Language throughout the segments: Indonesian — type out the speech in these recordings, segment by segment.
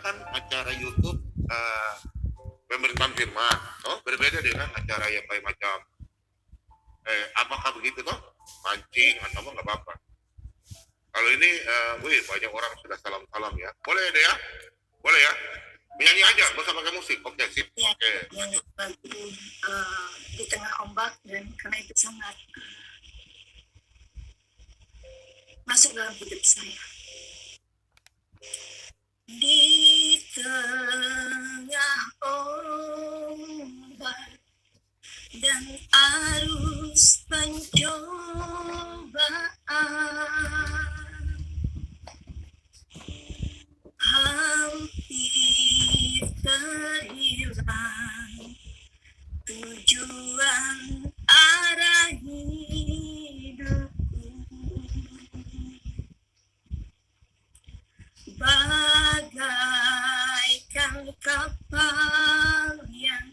kan acara YouTube pemberitaan firman, berbeda dengan acara yang kayak macam apakah begitu toh? Mancing atau nggak apa-apa. Kalau ini, banyak orang sudah salam-salam ya. Boleh deh ya? Boleh ya? Menyanyi aja, nggak usah pakai musik. Oke, sip. Ya, Oke. yang lagu di tengah ombak, dan karena itu sangat masuk dalam hidup saya. Di tengah ombak dan arus pencobaan, hampir terhilang tujuan arah hidupku, bagaikan kapal yang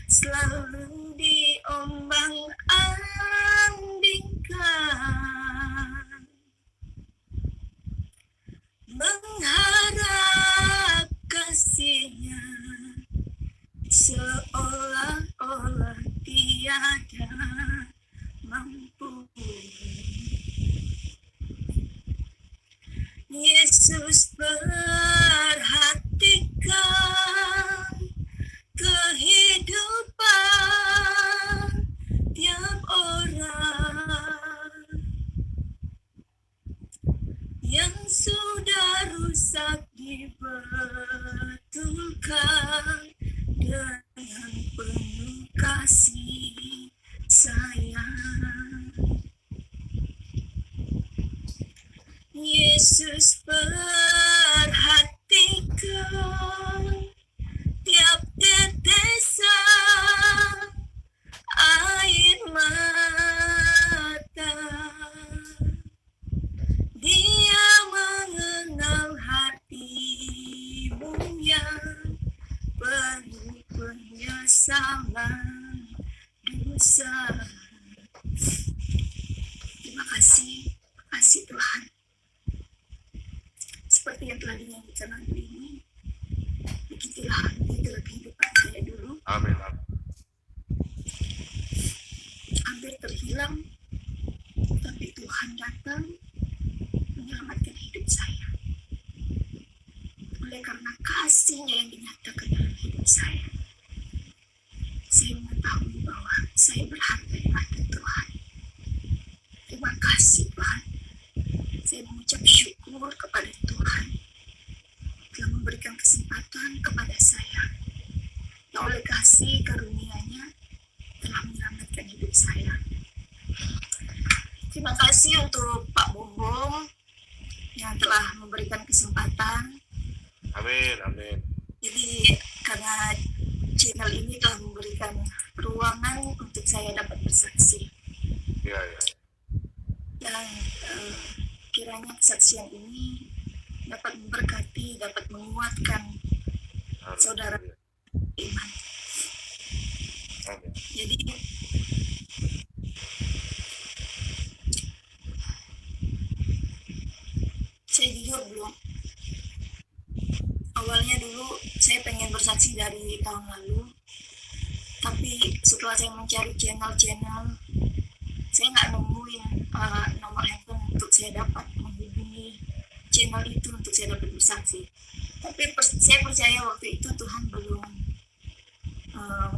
selalu diombang-ambingkan, mengharap kasihnya seolah-olah tiada mampu. Yesus perhatikan kehidupan tiap orang yang sudah rusak, dibetulkan dengan penuh kasih sayang. Yesus perhatikan tiap tetesan air mata. Dia mengenal hatimu yang penuh penyesalan dosa. Terima kasih Tuhan. Seperti yang telah dinyanyikan lagu ini, begitulah kehidupan saya dulu. Amin. Hampir terhilang, tapi Tuhan datang menyelamatkan hidup saya. Oleh karena kasih-Nya yang dinyatakan dalam hidup saya mengetahui bahwa saya berharga di mata Tuhan. Terima kasih Tuhan. Saya mengucap syukur kepada Tuhan telah memberikan kesempatan kepada saya, yang oleh kasih karunia-Nya telah menyelamatkan hidup saya. Terima kasih untuk Pak Bombom yang telah memberikan kesempatan. Amin. Jadi karena channel ini telah memberikan ruangan untuk saya dapat bersaksi. Ya. Dan kiranya kesaksian ini dapat memberkati, dapat menguatkan saudara iman. Amin. Jadi saya jujur belum. Awalnya dulu saya pengen bersaksi dari tahun lalu, tapi setelah saya mencari channel, saya nggak nemuin nomor handphone untuk saya dapat menghubungi channel itu untuk saya dapat bersaksi. Tapi saya percaya waktu itu Tuhan belum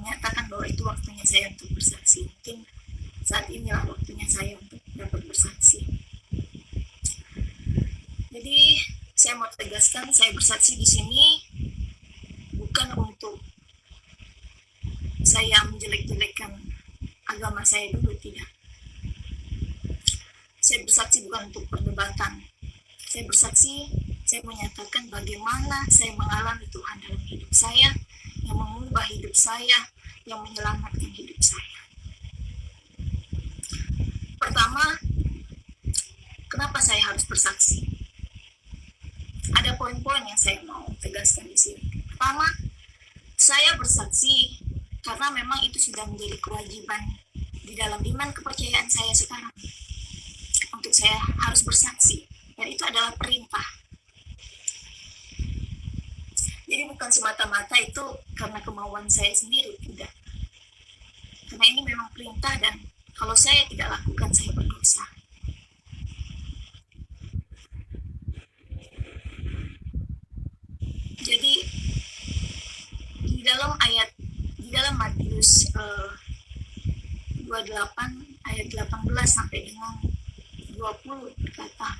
menyatakan bahwa itu waktunya saya untuk bersaksi. Mungkin saat inilah waktunya saya untuk dapat bersaksi. Jadi saya mau tegaskan, saya bersaksi di sini bukan untuk saya menjelek-jelekkan agama saya dulu, tidak. Saya bersaksi bukan untuk perdebatan. Saya bersaksi, saya menyatakan bagaimana saya mengalami Tuhan dalam hidup saya, yang mengubah hidup saya, yang menyelamatkan hidup saya. Pertama, kenapa saya harus bersaksi? Ada poin-poin yang saya mau tegaskan di sini. Pertama, saya bersaksi karena memang itu sudah menjadi kewajiban di dalam iman kepercayaan saya sekarang. Untuk saya harus bersaksi, dan itu adalah perintah. bukan semata-mata itu karena kemauan saya sendiri, tidak. Karena ini memang perintah dan kalau saya tidak lakukan, saya berdosa. Jadi di dalam Matius 28 ayat 18 sampai dengan 20 berkata,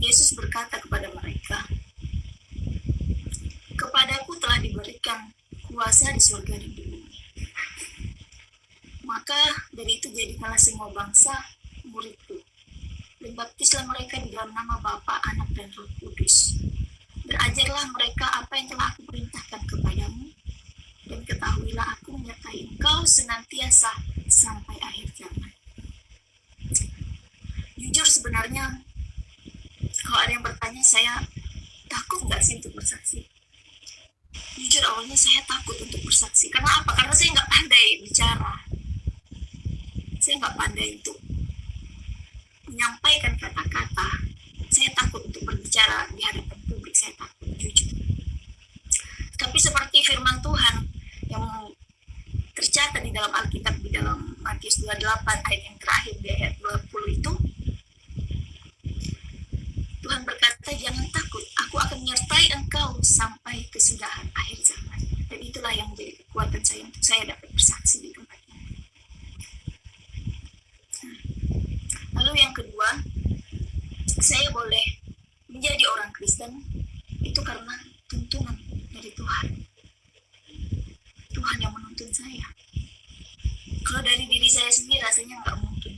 Yesus berkata kepada mereka, "Kepadaku telah diberikan kuasa di surga dan di bumi. Maka dari itu jadikanlah semua bangsa muridku, dan baptislah mereka di dalam nama Bapa, Anak, dan Roh Kudus. Dan ajarlah mereka apa yang telah aku perintahkan kepadamu, dan ketahuilah aku menyertai engkau senantiasa sampai akhir zaman." Jujur sebenarnya, kalau ada yang bertanya, saya takut nggak sih untuk bersaksi? Jujur awalnya saya takut untuk bersaksi. Karena apa? Karena saya nggak pandai bicara. Saya nggak pandai untuk menyampaikan kata-kata. Saya takut untuk berbicara di hadapan publik. Saya takut, jujur. Tapi seperti firman Tuhan yang tercatat di dalam Alkitab, di dalam Matius 28 ayat yang terakhir di ayat 20 itu, Tuhan berkata, "Jangan takut, aku akan menyertai engkau sampai kesudahan akhir zaman." Dan itulah yang menjadi kekuatan saya untuk saya dapat bersaksi di tempat ini. Lalu yang kedua, saya boleh menjadi orang Kristen itu karena tuntunan dari Tuhan. Tuhan yang menuntun saya. Kalau dari diri saya sendiri rasanya nggak mungkin.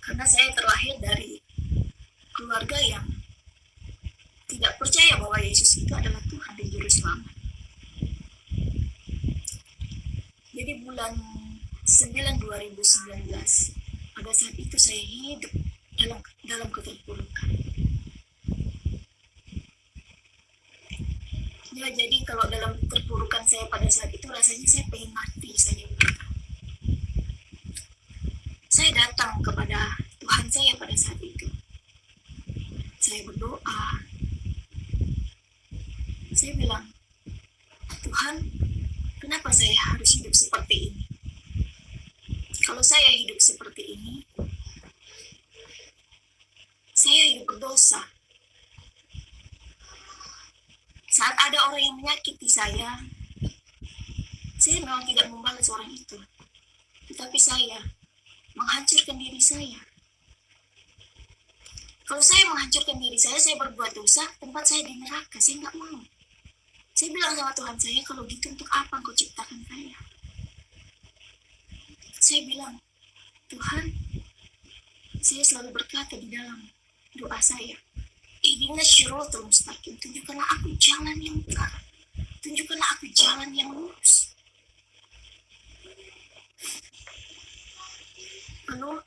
Karena saya terlahir dari keluarga yang tidak percaya bahwa Yesus itu adalah Tuhan dan Juru Selamat. Jadi bulan 9 2019, pada saat itu saya hidup dalam keterpurukan. Ya, jadi kalau dalam keterpurukan saya pada saat itu rasanya saya pengen mati saja. Saya datang kepada Tuhan saya pada saat itu. Saya berdoa. Saya bilang, "Tuhan, kenapa saya harus hidup seperti ini? Kalau saya hidup seperti ini, saya hidup berdosa. Saat ada orang yang menyakiti saya memang tidak membalas orang itu. Tetapi saya menghancurkan diri saya. Kalau saya menghancurkan diri saya berbuat dosa, tempat saya di neraka, saya nggak mau." Saya bilang sama Tuhan saya, "Kalau gitu untuk apa Engkau ciptakan saya?" Saya bilang, "Tuhan," saya selalu berkata di dalam doa saya, "Ihdinas syiratal mustaqim, tunjukkanlah aku jalan yang benar. Tunjukkanlah aku jalan yang lurus." Lalu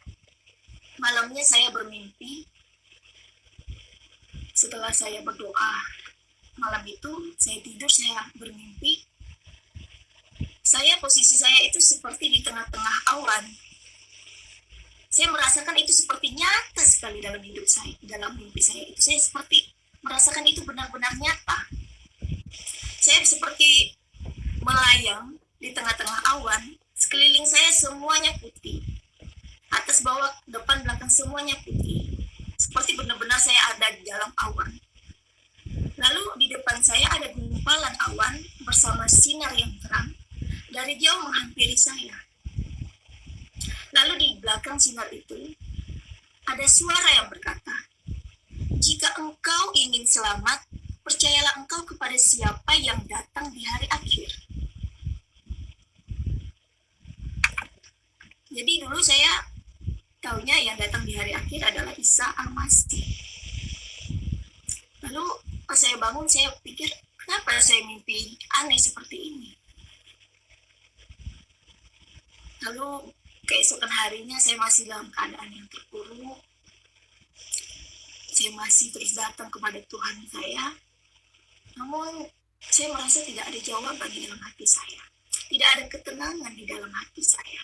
malamnya saya bermimpi. Setelah saya berdoa malam itu, saya tidur, saya bermimpi. Posisi saya itu seperti di tengah-tengah awan. Saya merasakan itu seperti nyata sekali dalam hidup saya, dalam mimpi saya itu. Saya seperti merasakan itu benar-benar nyata. Saya seperti melayang di tengah-tengah awan. Sekeliling saya semuanya putih. Atas, bawah, depan, belakang semuanya putih. Seperti benar-benar saya ada di dalam awan. Lalu di depan saya ada gumpalan awan bersama sinar yang terang dari jauh menghampiri saya. Lalu di belakang sinar itu ada suara yang berkata, "Jika engkau ingin selamat, percayalah engkau kepada siapa yang datang di hari akhir." Jadi dulu saya taunya yang datang di hari akhir adalah Isa Al-Masih. Lalu pas saya bangun, saya pikir, kenapa saya mimpi aneh seperti ini? Lalu keesokan harinya saya masih dalam keadaan yang terpuruk. Saya masih terus datang kepada Tuhan saya. Namun saya merasa tidak ada jawaban di dalam hati saya. Tidak ada ketenangan di dalam hati saya.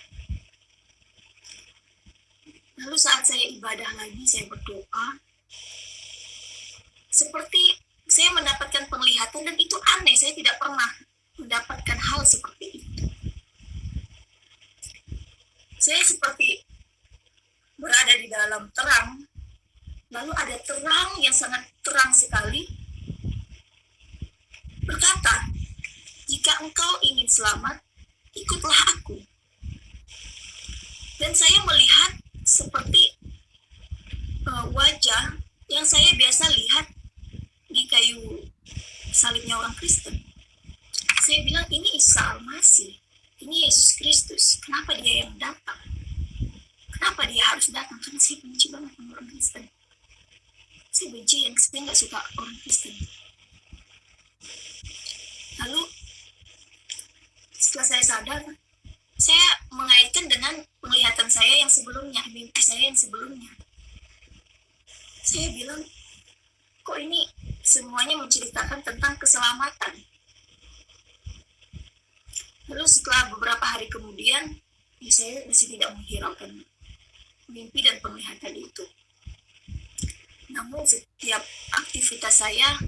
Lalu saat saya ibadah lagi, saya berdoa. seperti saya mendapatkan penglihatan dan itu aneh, saya tidak pernah mendapatkan hal seperti itu. Saya seperti berada di dalam terang, lalu ada terang yang sangat terang sekali berkata, jika engkau ingin selamat, ikutlah aku. Dan saya melihat seperti wajah yang saya biasa lihat di kayu salibnya orang Kristen. Saya bilang, ini Isa Al-Masih, ini Yesus Kristus, kenapa dia yang datang? Kenapa dia harus datang? Karena saya benci banget sama orang Kristen. Saya benci, saya nggak suka orang Kristen. Lalu setelah saya sadar, saya mengaitkan dengan penglihatan saya yang sebelumnya, mimpi saya yang sebelumnya. Saya bilang, kok ini semuanya menceritakan tentang keselamatan. Lalu setelah beberapa hari kemudian, saya masih tidak menghiraukan mimpi dan penglihatan itu. Namun setiap aktivitas saya,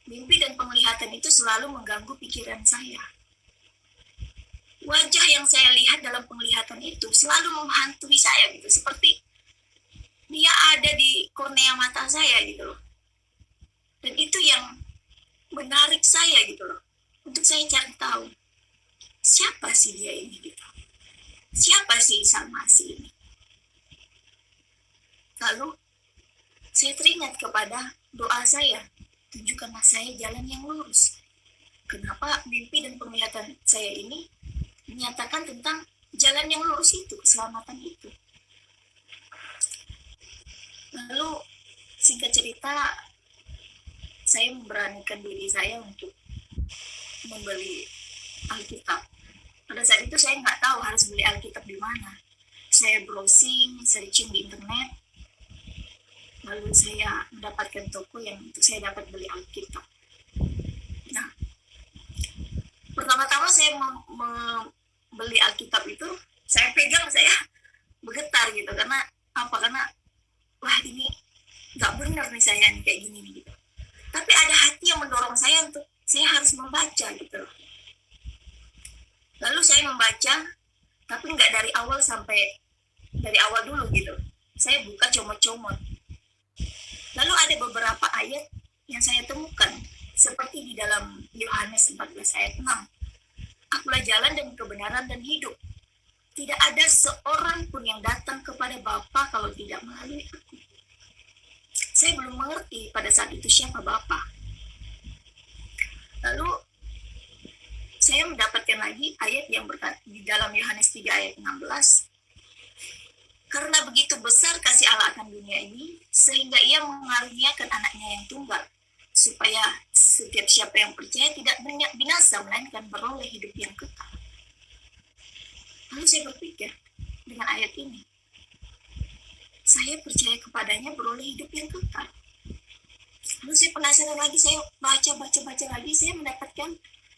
mimpi dan penglihatan itu selalu mengganggu pikiran saya. Wajah yang saya lihat dalam penglihatan itu selalu menghantui saya gitu, seperti dia ada di kornea mata saya gitu loh. Dan itu yang menarik saya gitu loh, untuk saya cari tahu siapa sih dia ini gitu, siapa sih Isa Al-Masih ini. Lalu saya teringat kepada doa saya, tunjukkanlah saya jalan yang lurus. Kenapa mimpi dan penglihatan saya ini menyatakan tentang jalan yang lurus itu, keselamatan itu. Lalu singkat cerita, saya memberanikan diri saya untuk membeli Alkitab. Pada saat itu saya nggak tahu harus beli Alkitab di mana. Saya browsing, searching di internet, lalu saya mendapatkan toko yang untuk saya dapat beli Alkitab. Nah, pertama-tama saya membeli Alkitab itu, saya pegang, saya bergetar gitu, karena apa? Karena wah, ini nggak benar nih saya nih kayak gini nih gitu. Tapi ada hati yang mendorong saya untuk saya harus membaca gitu. Lalu saya membaca, tapi nggak dari awal dulu gitu. Saya buka comot-comot. Lalu ada beberapa ayat yang saya temukan, seperti di dalam Yohanes 14 ayat 6. Akulah jalan dan kebenaran dan hidup. Tidak ada seorang pun yang datang kepada Bapa kalau tidak melalui aku. Saya belum mengerti pada saat itu siapa Bapa. Lalu saya mendapatkan lagi ayat yang berkata di dalam Yohanes 3 ayat 16. Karena begitu besar kasih Allah akan dunia ini, sehingga ia mengaruniakan anaknya yang tunggal, supaya setiap siapa yang percaya tidak binasa, melainkan beroleh hidup yang kekal. Lalu saya berpikir dengan ayat ini, saya percaya kepadanya beroleh hidup yang kekal. Lalu saya penasaran lagi, saya baca lagi, saya mendapatkan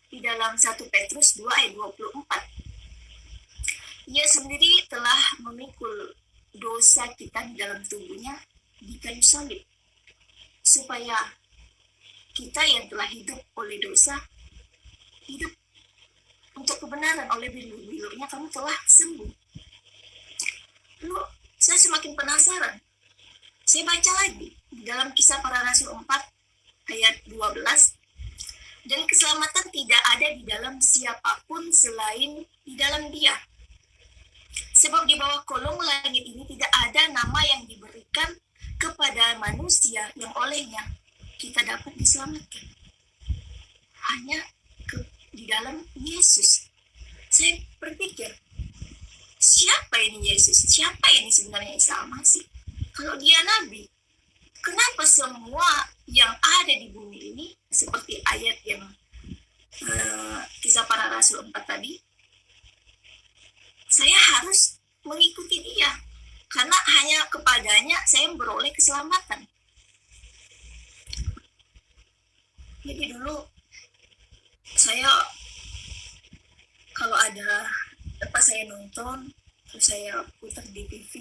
di dalam 1 Petrus 2 ayat 24. Ia sendiri telah memikul dosa kita di dalam tubuhnya di kayu salib, supaya kita yang telah hidup oleh dosa, hidup untuk kebenaran. Oleh bilu-bilunya kamu telah sembuh. Lalu saya semakin penasaran. Saya baca lagi di dalam Kisah Para Rasul 4 ayat 12. Dan keselamatan tidak ada di dalam siapapun selain di dalam Dia. Sebab di bawah kolong langit ini tidak ada nama yang diberikan kepada manusia yang olehnya kita dapat diselamatkan. Hanya di dalam Yesus. Saya berpikir, siapa ini Yesus? Siapa ini sebenarnya Isa Al-Masih? Kalau dia nabi, kenapa semua yang ada di bumi ini, seperti ayat yang Kisah Para Rasul 4 tadi, saya harus mengikuti dia, karena hanya kepadanya saya beroleh keselamatan. Jadi dulu saya kalau ada pas saya nonton, terus saya putar di TV,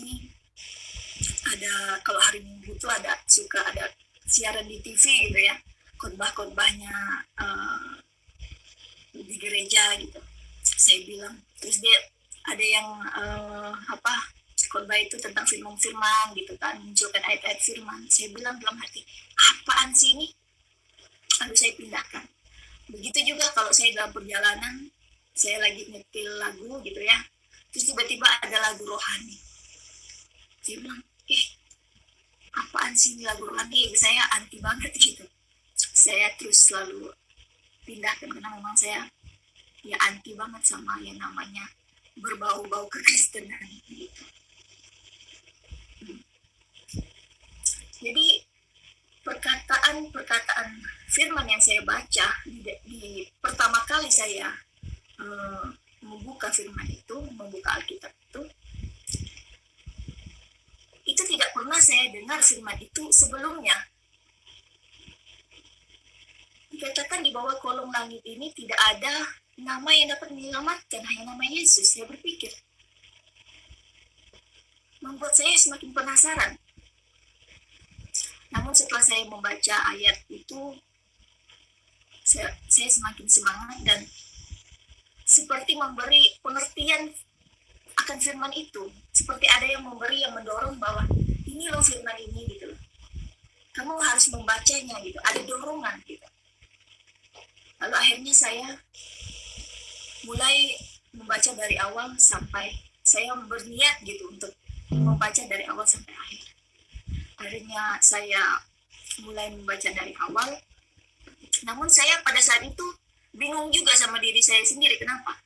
ada kalau hari Minggu itu ada suka ada siaran di TV gitu ya, khotbah-khotbahnya di gereja gitu. Saya bilang, terus dia ada yang khotbah itu tentang firman-firman gitu kan, munculkan ayat-ayat firman. Saya bilang dalam hati, apaan sih ini? Lalu saya pindahkan. Begitu juga kalau saya dalam perjalanan, saya lagi nyetil lagu gitu ya, terus tiba-tiba ada lagu rohani. Saya bilang, apaan sih ini lagu rohani? Saya anti banget gitu. Saya terus selalu pindahkan karena memang saya ya anti banget sama yang namanya berbau-bau kekristenan gitu. Jadi perkataan firman yang saya baca di pertama kali saya membuka firman itu, membuka Alkitab itu tidak pernah saya dengar firman itu sebelumnya. Dikatakan di bawah kolong langit ini tidak ada nama yang dapat menyelamatkan, hanya nama Yesus. Saya berpikir, membuat saya semakin penasaran. Namun setelah saya membaca ayat itu, saya semakin semangat dan seperti memberi pengertian akan firman itu. Seperti ada yang memberi, yang mendorong bahwa ini loh firman ini gitu. Kamu harus membacanya gitu, ada dorongan gitu. Lalu akhirnya saya mulai membaca dari awal sampai saya berniat gitu untuk membaca dari awal sampai akhir. Akhirnya saya mulai membaca dari awal. Namun saya pada saat itu bingung juga sama diri saya sendiri. Kenapa?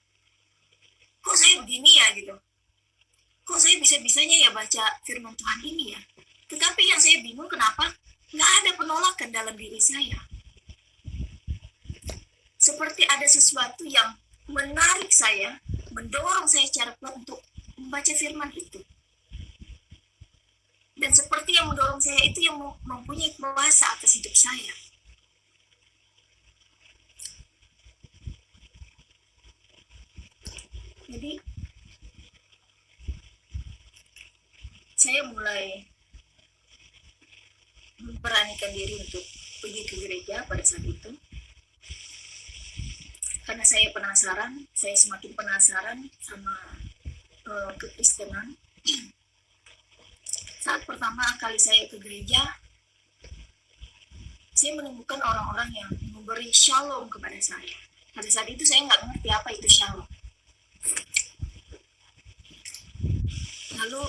Kok saya begini ya gitu? Kok saya bisa-bisanya ya baca firman Tuhan ini ya? Tetapi yang saya bingung kenapa nggak ada penolakan dalam diri saya. Seperti ada sesuatu yang menarik saya, mendorong saya secara kuat untuk membaca firman itu. Dan seperti yang mendorong saya itu yang mempunyai kuasa atas hidup saya. Jadi saya mulai memberanikan diri untuk pergi ke gereja pada saat itu. Karena saya penasaran, saya semakin penasaran sama kekristenan. Saat pertama kali saya ke gereja, saya menemukan orang-orang yang memberi shalom kepada saya. Pada saat itu saya nggak ngerti apa itu shalom. Lalu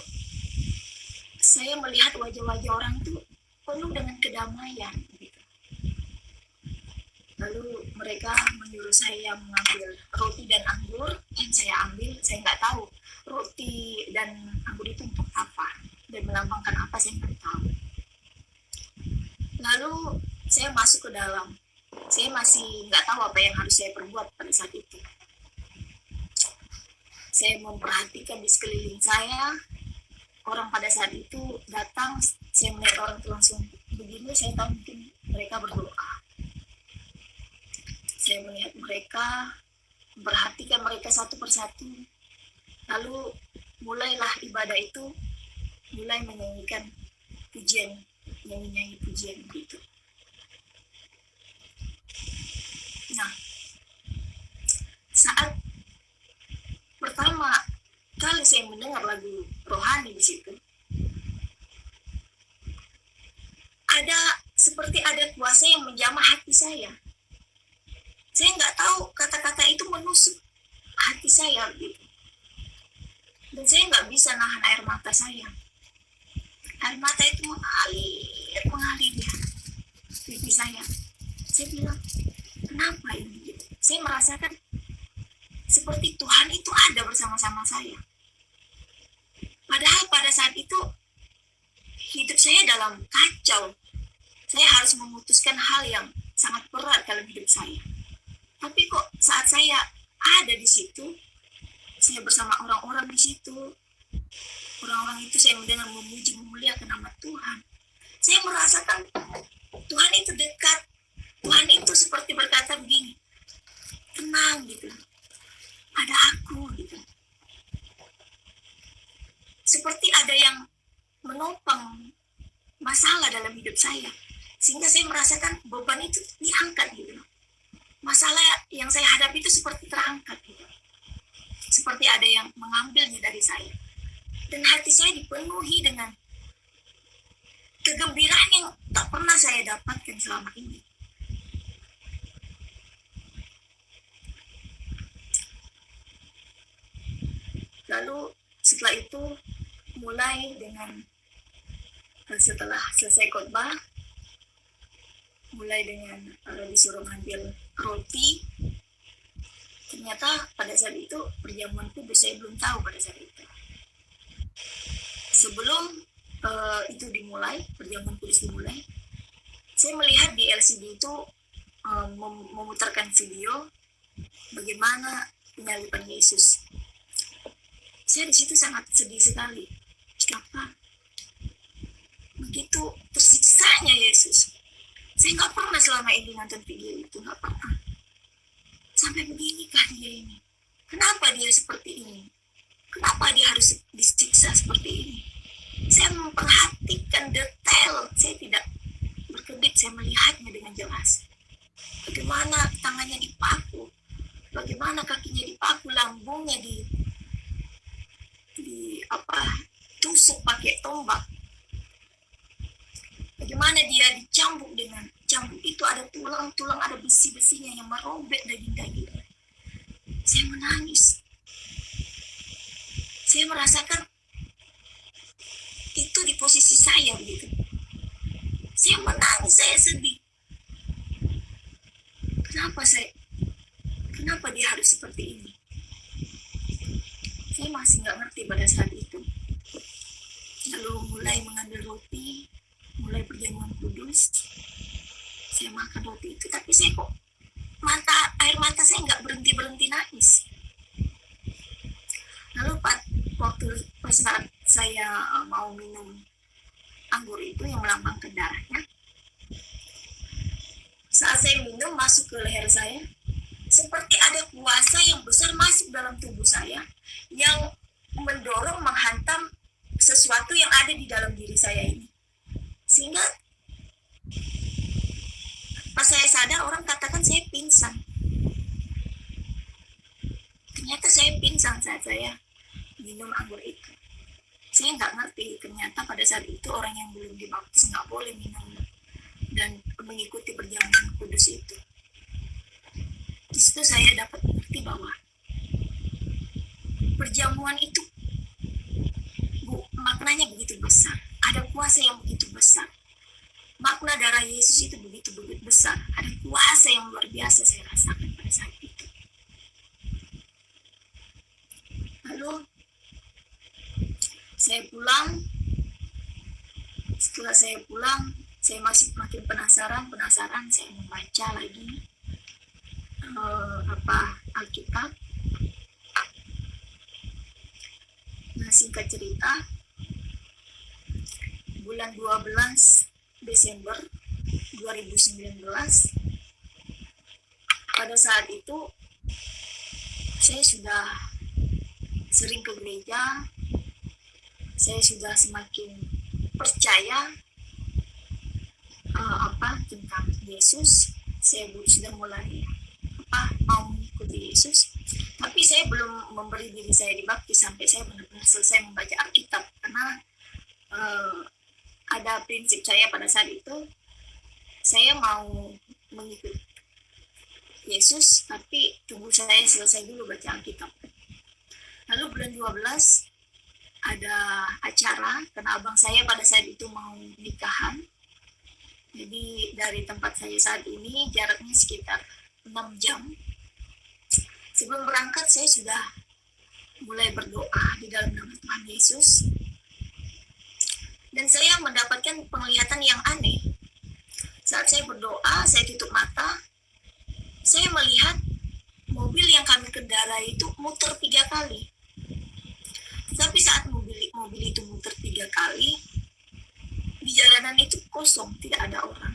saya melihat wajah-wajah orang itu penuh dengan kedamaian. Lalu mereka menyuruh saya mengambil roti dan anggur, dan saya ambil. Saya nggak tahu roti dan anggur itu untuk apa dan melambangkan apa, saya nggak tahu. Lalu saya masuk ke dalam. Saya masih nggak tahu apa yang harus saya perbuat pada saat itu. Saya memperhatikan di sekeliling saya. Orang pada saat itu datang, saya melihat orang itu langsung begini, saya tahu mungkin mereka berdoa. Saya melihat mereka, memperhatikan mereka satu persatu. Lalu mulailah ibadah itu, mulai menyanyikan pujian, nyanyi-nyanyi pujian gitu. Nah, saat pertama kali saya mendengar lagu rohani di situ, seperti ada kuasa yang menjamah hati saya. Saya nggak tahu kata-kata itu menusuk hati saya gitu. Dan saya nggak bisa nahan air mata saya. Air mata itu mengalir ya pipi saya. Saya bilang, kenapa ini? Gitu. Saya merasakan seperti Tuhan itu ada bersama-sama saya. Padahal pada saat itu hidup saya dalam kacau. Saya harus memutuskan hal yang sangat berat dalam hidup saya. Tapi kok saat saya ada di situ, saya bersama orang-orang di situ, orang-orang itu saya mendengar memuji, memuliakan nama Tuhan. Saya merasakan Tuhan itu dekat. Tuhan itu seperti berkata begini, tenang gitu, ada aku gitu. Seperti ada yang menopang masalah dalam hidup saya. Sehingga saya merasakan beban itu diangkat gitu. Masalah yang saya hadapi itu seperti terangkat gitu. Seperti ada yang mengambilnya dari saya. Dan hati saya dipenuhi dengan kegembiraan yang tak pernah saya dapatkan selama ini. Lalu setelah itu mulai dengan setelah selesai khotbah, mulai dengan disuruh ngambil roti. Ternyata pada saat itu perjamuan kudus saya belum tahu pada saat itu. Sebelum itu dimulai, perjamuan kudus dimulai, saya melihat di LCD itu memutarkan video bagaimana penyaliban Yesus. Saya di situ sangat sedih sekali. Kenapa? Begitu tersiksanya Yesus. Saya nggak pernah selama ini nonton video itu, nggak pernah. Sampai beginikah dia ini? Kenapa dia seperti ini? Kenapa dia harus disiksa seperti ini? Saya memperhatikan detail. Saya tidak berkedip, saya melihatnya dengan jelas. Bagaimana tangannya dipaku, bagaimana kakinya dipaku, lambungnya tusuk pakai tombak. Bagaimana dia dicambuk dengan cambuk itu, ada tulang-tulang, ada besi-besinya yang merobek daging-daging. Saya menangis. Saya merasakan itu di posisi saya begitu. Saya menangis, saya sedih. Kenapa dia harus seperti ini? Saya masih nggak ngerti pada saat itu. Lalu mulai mengambil roti, mulai perjamuan kudus. Saya makan roti itu, tapi saya kok air mata saya nggak berhenti nangis. Lalu waktu saat saya mau minum anggur itu yang melambangkan darahnya, saat saya minum masuk ke leher saya, seperti ada kuasa yang besar masuk dalam tubuh saya yang mendorong, menghantam sesuatu yang ada di dalam diri saya ini. Sehingga pas saya sadar, orang katakan saya pingsan. Ternyata saya pingsan saat saya minum anggur itu. Saya nggak ngerti, ternyata pada saat itu orang yang belum dibaptis nggak boleh minum dan mengikuti perjamuan kudus itu. Di situ saya dapat mengerti bahwa perjamuan itu maknanya begitu besar, ada kuasa yang begitu besar. Makna darah Yesus itu begitu besar, ada kuasa yang luar biasa saya rasakan pada saat itu. Lalu saya pulang. Setelah saya pulang, saya masih makin penasaran. Saya membaca lagi Alkitab. Nah, singkat cerita, bulan 12 Desember 2019, pada saat itu saya sudah sering ke gereja, saya sudah semakin percaya tentang Yesus. Saya sudah mulai mau mengikuti Yesus, tapi saya belum memberi diri saya dibaptis sampai saya benar-benar selesai membaca Alkitab, karena ada prinsip saya pada saat itu, saya mau mengikuti Yesus, tapi tunggu saya selesai dulu baca Alkitab. Lalu bulan 12 ada acara, karena abang saya pada saat itu mau nikahan. Jadi dari tempat saya saat ini jaraknya sekitar 6 jam. Sebelum berangkat saya sudah mulai berdoa di dalam nama Tuhan Yesus. Dan saya mendapatkan penglihatan yang aneh. Saat saya berdoa, saya tutup mata, saya melihat mobil yang kami kendarai itu muter 3 kali. Tapi saat mobil itu muter 3 kali, di jalanan itu kosong, tidak ada orang.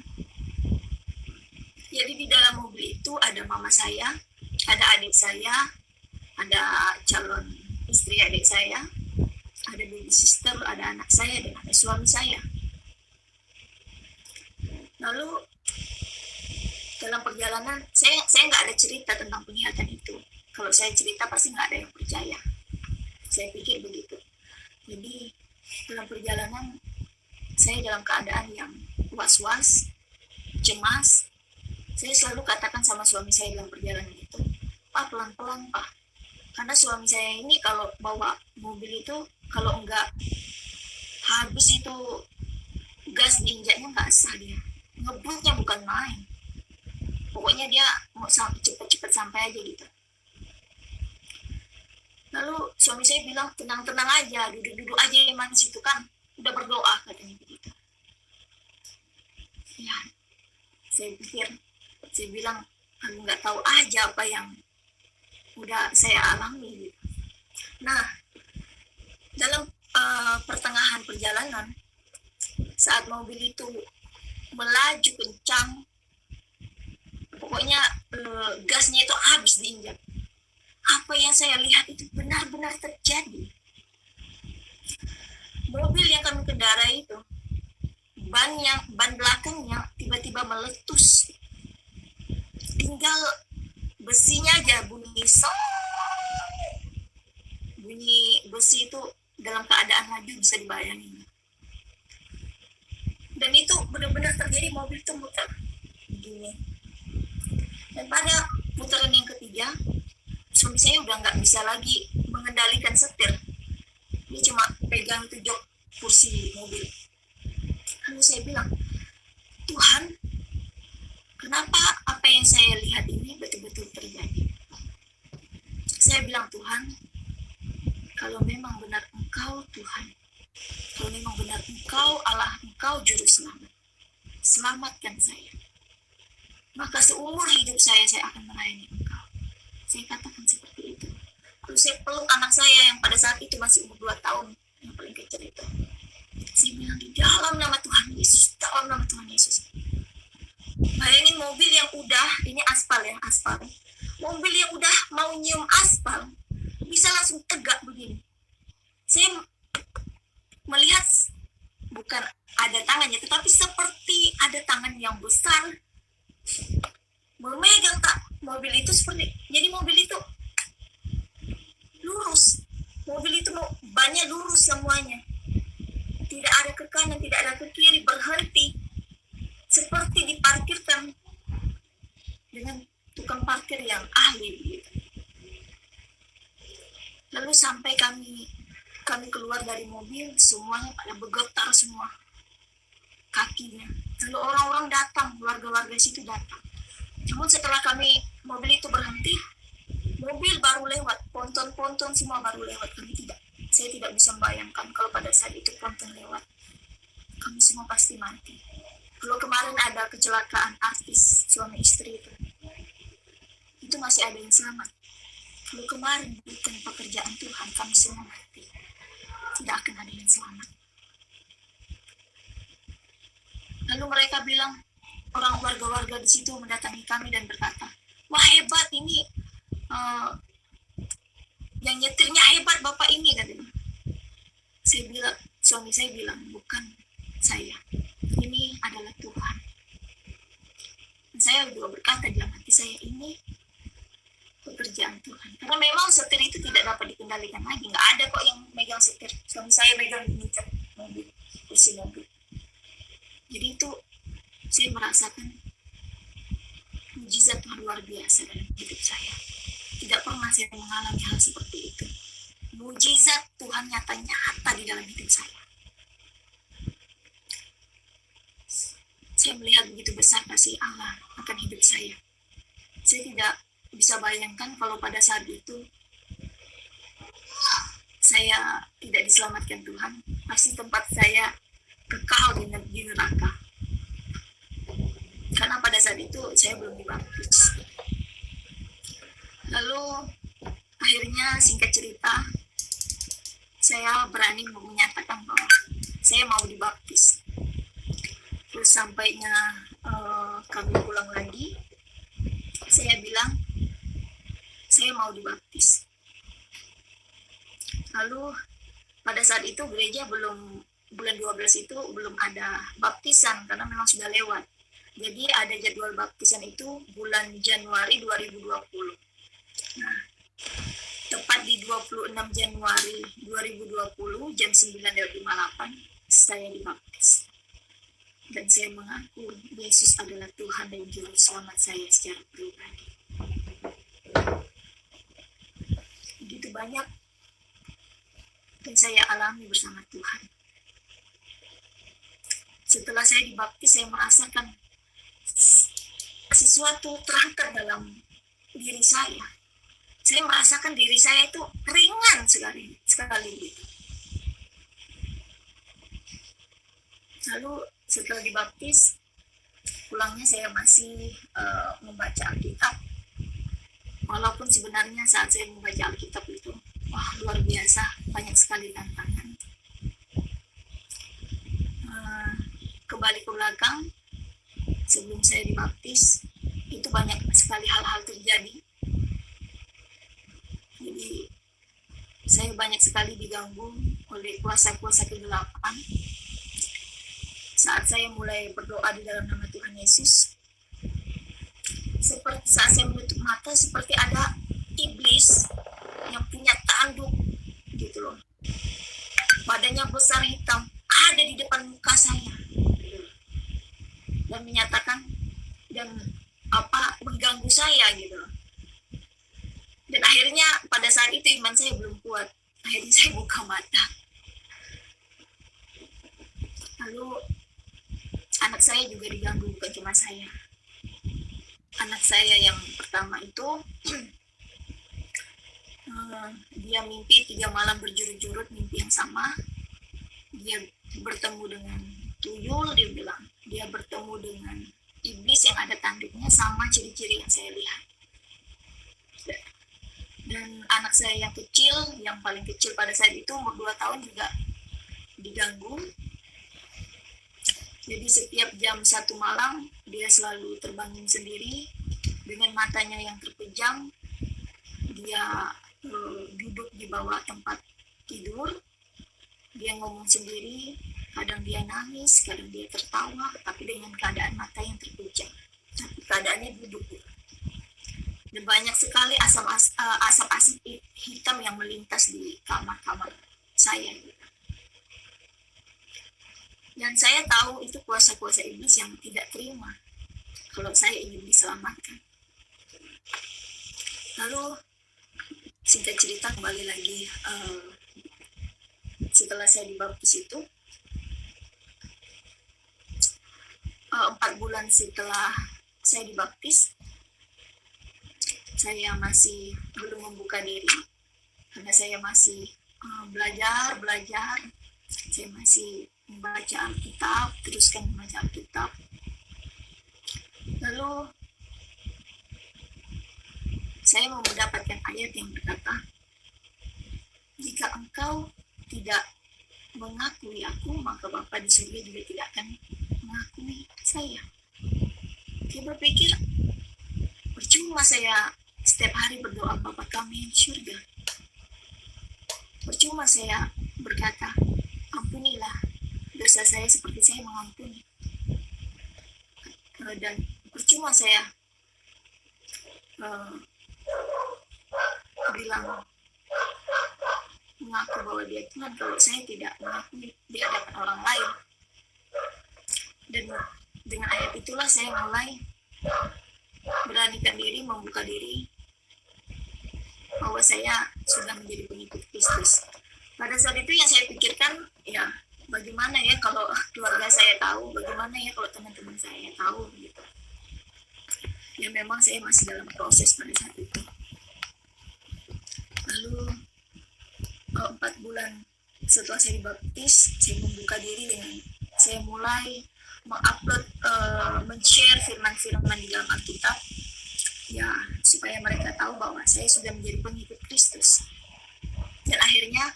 Jadi di dalam mobil itu ada mama saya, ada adik saya, ada calon istri adik saya, ada baby sister, ada anak saya, dan ada suami saya. Lalu dalam perjalanan saya nggak ada cerita tentang penglihatan itu. Kalau saya cerita pasti nggak ada yang percaya. Saya pikir begitu. Jadi dalam perjalanan saya dalam keadaan yang was-was, cemas. Saya selalu katakan sama suami saya dalam perjalanan itu, Pak, pelan-pelan Pak. Karena suami saya ini kalau bawa mobil itu, kalau enggak habis itu gas diinjaknya nggak sah dia. Ngebutnya bukan main. Pokoknya dia mau cepet-cepet sampai aja gitu. Lalu suami saya bilang, tenang-tenang aja, duduk-duduk aja emang situ kan. Udah berdoa katanya begitu. Ya, saya pikir, saya bilang, kamu nggak tahu aja apa yang udah saya alami. Nah, dalam pertengahan perjalanan, saat mobil itu melaju kencang, pokoknya gasnya itu habis diinjak. Apa yang saya lihat itu benar-benar terjadi. Mobil yang kami kendarai itu, ban belakangnya tiba-tiba meletus. Tinggal besinya aja bunyi bunyi besi itu dalam keadaan laju bisa dibayangin. Dan itu benar-benar terjadi, mobil itu muter begini. Dan pada putaran yang ketiga, suami saya udah nggak bisa lagi mengendalikan setir. Dia cuma pegang itu jok kursi mobil. Lalu saya bilang, Tuhan, kenapa apa yang saya lihat ini betul-betul terjadi? Saya bilang, Tuhan, kalau memang benar Engkau Tuhan, kalau memang benar Engkau Allah, Engkau juru selamat, selamatkan saya. Maka seumur hidup saya akan melayani Engkau. Saya katakan seperti itu. Lalu saya peluk anak saya yang pada saat itu masih umur 2 tahun, yang paling kecil itu. Saya bilang, di dalam nama Tuhan Yesus, dalam nama Tuhan Yesus. Bayangin mobil yang udah, ini aspal ya, aspal. Mobil yang udah mau nyium aspal, bisa langsung tegak begini. Saya melihat bukan ada tangannya, tetapi seperti ada tangan yang besar memegang mobil itu seperti, jadi mobil itu lurus. Mobil itu bannya lurus semuanya. Tidak ada ke kanan, tidak ada ke kiri, berhenti. Seperti diparkirkan dengan tukang parkir yang ahli. Gitu. Lalu sampai kami keluar dari mobil, semuanya pada bergetar semua kakinya. Lalu orang-orang datang, warga-warga situ datang. Namun setelah mobil itu berhenti, mobil baru lewat, ponton-ponton semua baru lewat. Saya tidak bisa membayangkan kalau pada saat itu ponton lewat, kami semua pasti mati. Kalau kemarin ada kecelakaan artis suami istri itu masih ada yang selamat. Kalau kemarin bukan pekerjaan Tuhan, kami semua mati. Tidak akan ada yang selamat. Lalu mereka bilang, orang warga-warga di situ mendatangi kami dan berkata, wah hebat ini, yang nyetirnya hebat bapak ini, katanya. Suami saya bilang, bukan saya, ini adalah Tuhan. Dan saya juga berkata dalam hati saya, ini pekerjaan Tuhan. Karena memang setir itu tidak dapat dikendalikan lagi, nggak ada kok yang megang setir. Suami saya megang nyetir mobil, kursi mobil. Jadi itu saya merasakan mujizat Tuhan luar biasa dalam hidup saya. Tidak pernah saya mengalami hal seperti itu. Mujizat Tuhan nyata-nyata di dalam hidup saya. Saya melihat begitu besar kasih Allah akan hidup saya. Saya tidak bisa bayangkan kalau pada saat itu saya tidak diselamatkan Tuhan, pasti tempat saya kekal di neraka. Karena pada saat itu saya belum dibaptis. Lalu akhirnya singkat cerita, saya berani menyatakan bahwa saya mau dibaptis. Terus sampainya kami pulang lagi, saya bilang saya mau dibaptis. Lalu pada saat itu gereja belum, bulan 12 itu belum ada baptisan karena memang sudah lewat. Jadi ada jadwal baptisan itu bulan Januari 2020. Nah, tepat di 26 Januari 2020 jam 9:58 saya dibaptis. Dan saya mengaku Yesus adalah Tuhan dan Juru Selamat saya secara pribadi. Begitu banyak yang saya alami bersama Tuhan. Setelah saya dibaptis, saya merasakan sesuatu terangkat dalam diri saya. Saya merasakan diri saya itu ringan sekali gitu. Lalu setelah dibaptis, pulangnya saya masih membaca Alkitab. Walaupun sebenarnya saat saya membaca Alkitab itu, wah luar biasa, banyak sekali tantangan. Kembali ke belakang, sebelum saya dibaptis, itu banyak sekali hal-hal terjadi. Jadi saya banyak sekali diganggu oleh kuasa-kuasa kegelapan. Saat saya mulai berdoa di dalam nama Tuhan Yesus, seperti saat saya menutup mata, seperti ada iblis yang punya tanduk gitu loh. Badannya besar hitam, ada di depan muka saya dan menyatakan dan mengganggu saya gitu loh. Dan akhirnya pada saat itu iman saya belum kuat. Akhirnya saya buka mata. Lalu anak saya juga diganggu, bukan cuma saya. Anak saya yang pertama itu dia mimpi 3 malam berjurut-jurut mimpi yang sama. Dia bertemu dengan tuyul, dia bilang. Dia bertemu dengan iblis yang ada tanduknya, sama ciri-ciri yang saya lihat. Dan anak saya yang kecil, yang paling kecil pada saat itu umur 2 tahun juga diganggu. Jadi setiap jam 1 malam dia selalu terbangun sendiri dengan matanya yang terpejam. Dia duduk di bawah tempat tidur. Dia ngomong sendiri, kadang dia nangis, kadang dia tertawa, tapi dengan keadaan mata yang terpejam. Tapi keadaannya duduk. Dan banyak sekali asap hitam yang melintas di kamar-kamar saya. Dan saya tahu itu kuasa-kuasa iblis yang tidak terima kalau saya ingin diselamatkan. Lalu singkat cerita kembali lagi, setelah saya dibaptis itu 4 bulan setelah saya dibaptis, saya masih belum membuka diri karena saya masih belajar. Saya masih membaca Alkitab, teruskan membaca Alkitab. Lalu saya mau mendapatkan ayat yang berkata, jika engkau tidak mengakui aku, maka Bapa di surga juga tidak akan mengakui saya. Dia berpikir, percuma saya setiap hari berdoa Bapa kami yang di surga. Percuma saya berkata, ampunilah dosa saya seperti saya mengampuni. Dan percuma saya bilang mengaku bahwa dia Tuhan kalau saya tidak mengakui di hadapan orang lain. Dan dengan ayat itulah saya mulai beranikan diri, membuka diri bahwa saya sudah menjadi pengikut Kristus. Pada saat itu yang saya pikirkan, ya bagaimana ya kalau keluarga saya tahu, bagaimana ya kalau teman-teman saya tahu gitu. Ya memang saya masih dalam proses pada saat itu. Lalu 4 bulan setelah saya dibaptis, saya membuka diri dengan saya mulai mengupload, men-share firman-firman di dalam Alkitab, ya supaya mereka tahu bahwa saya sudah menjadi pengikut Kristus. Dan akhirnya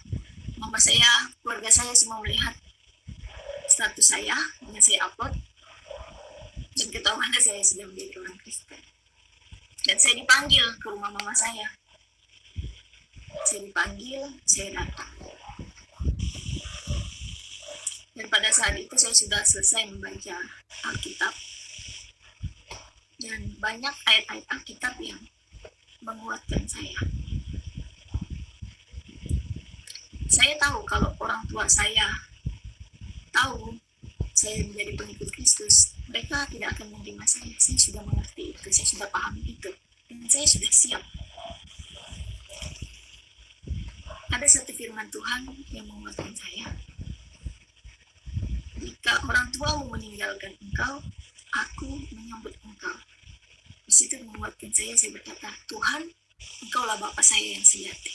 mama saya, keluarga saya semua melihat status saya yang saya upload dan ketahuan saya sudah menjadi orang Kristen. Dan saya dipanggil ke rumah mama saya. Saya dipanggil, saya datang. Dan pada saat itu saya sudah selesai membaca Alkitab. Dan banyak ayat-ayat Alkitab yang menguatkan saya. Saya tahu kalau orang tua saya tahu saya menjadi pengikut Kristus, mereka tidak akan menerima saya. Saya sudah mengerti itu, saya sudah paham itu, dan saya sudah siap. Ada satu firman Tuhan yang menguatkan saya. Jika orang tuamu meninggalkan engkau, aku menyambut engkau. Di situ menguatkan saya berkata, Tuhan, engkaulah Bapa saya yang sejati.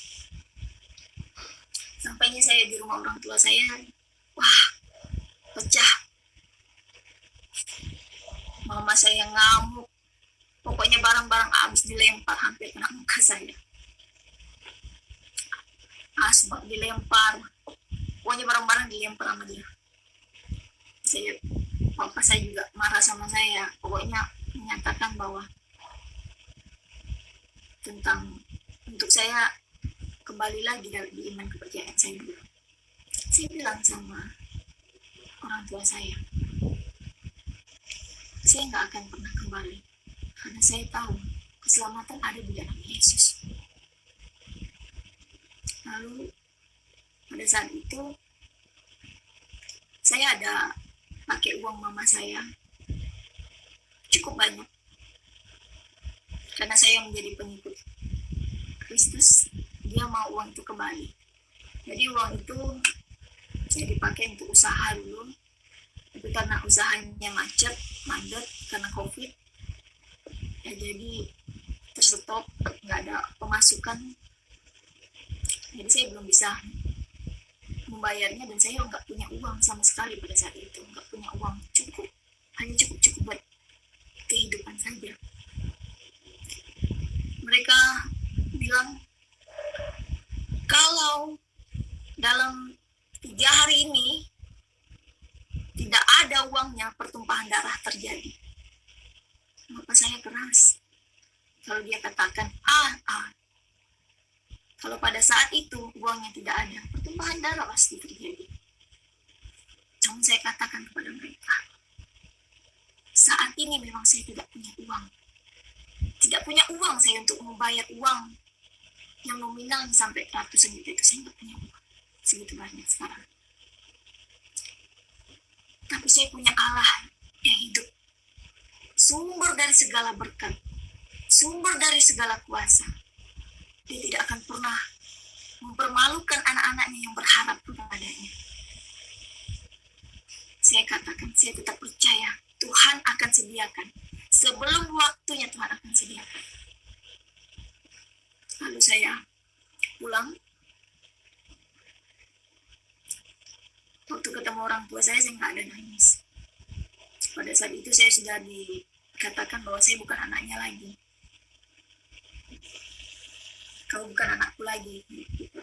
Sampainya saya di rumah orang tua saya, wah, pecah. Mama saya ngamuk. Pokoknya barang-barang habis dilempar hampir kena muka saya. Asbak dilempar. Pokoknya barang-barang dilempar sama dia. Papa saya juga marah sama saya. Pokoknya menyatakan bahwa tentang untuk saya kembali lagi di iman kepercayaan saya dulu. Saya bilang sama orang tua saya nggak akan pernah kembali karena saya tahu keselamatan ada di dalam Yesus. Lalu pada saat itu saya ada pakai uang mama saya cukup banyak karena saya menjadi pengikut Kristus. Dia mau uang itu kembali, jadi uang itu saya dipakai untuk usaha dulu, tapi karena usahanya mandat karena COVID ya, jadi terstop, nggak ada pemasukan, jadi saya belum bisa membayarnya, dan saya nggak punya uang sama sekali pada saat itu, nggak punya uang cukup, hanya cukup buat kehidupan saja. Mereka bilang kalau dalam 3 hari ini tidak ada uangnya, pertumpahan darah terjadi. Bapak saya keras. Kalau dia katakan kalau pada saat itu uangnya tidak ada, pertumpahan darah pasti terjadi. Namun saya katakan kepada mereka, saat ini memang saya tidak punya uang. Tidak punya uang saya untuk membayar uang yang nominal sampai ratusan juta itu, saya nggak punya uang segitu banyak sekarang. Tapi saya punya Allah yang hidup, sumber dari segala berkat, sumber dari segala kuasa. Dia tidak akan pernah mempermalukan anak-anaknya yang berharap kepadanya. Saya katakan, saya tetap percaya Tuhan akan sediakan. Sebelum waktunya Tuhan akan sediakan. Lalu saya pulang. Waktu ketemu orang tua saya nggak ada nangis. Pada saat itu saya sudah dikatakan bahwa saya bukan anaknya lagi. Kau bukan anakku lagi. Gitu.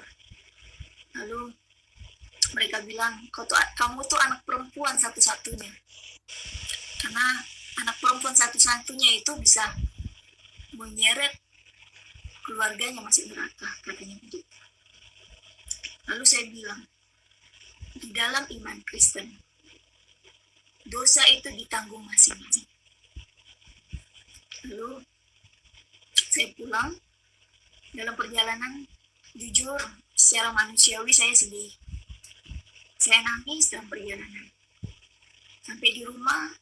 Lalu mereka bilang, kamu tuh anak perempuan satu-satunya. Karena anak perempuan satu-satunya itu bisa menyeret keluarganya masuk neraka, katanya begitu. Lalu saya bilang, di dalam iman Kristen, dosa itu ditanggung masing-masing. Lalu saya pulang. Dalam perjalanan, jujur secara manusiawi saya sedih. Saya nangis dalam perjalanan. Sampai di rumah,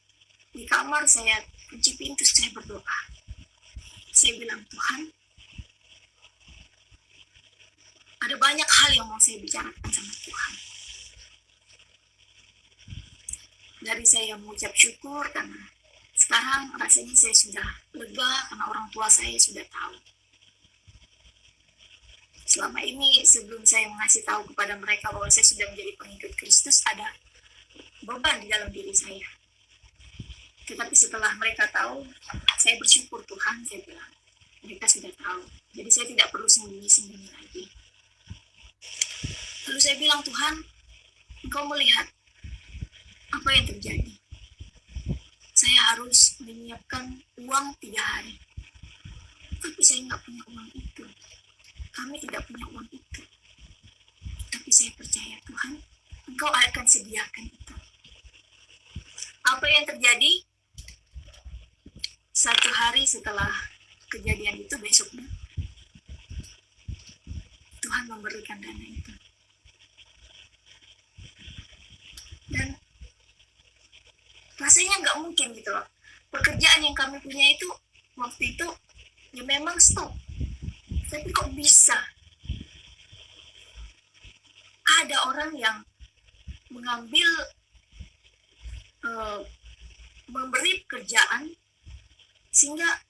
di kamar saya kunci pintu, saya berdoa. Saya bilang, Tuhan, ada banyak hal yang mau saya bicarakan sama Tuhan. Dari saya mengucap syukur karena sekarang rasanya saya sudah lega karena orang tua saya sudah tahu. Selama ini sebelum saya mengasih tahu kepada mereka bahwa saya sudah menjadi pengikut Kristus, ada beban di dalam diri saya. Tetapi setelah mereka tahu, saya bersyukur Tuhan, saya bilang. Mereka sudah tahu. Jadi saya tidak perlu sembunyi-sembunyi lagi. Lalu saya bilang, Tuhan, Engkau melihat apa yang terjadi. Saya harus menyiapkan uang 3 hari. Tapi saya nggak punya uang itu. Kami tidak punya uang itu. Tapi saya percaya Tuhan, Engkau akan sediakan itu. Apa yang terjadi? 1 hari setelah kejadian itu, besoknya Tuhan memberikan dana itu. Dan rasanya nggak mungkin gitu loh. Pekerjaan yang kami punya itu waktu itu ya memang stop. Tapi kok bisa ada orang yang mengambil memberi pekerjaan sehingga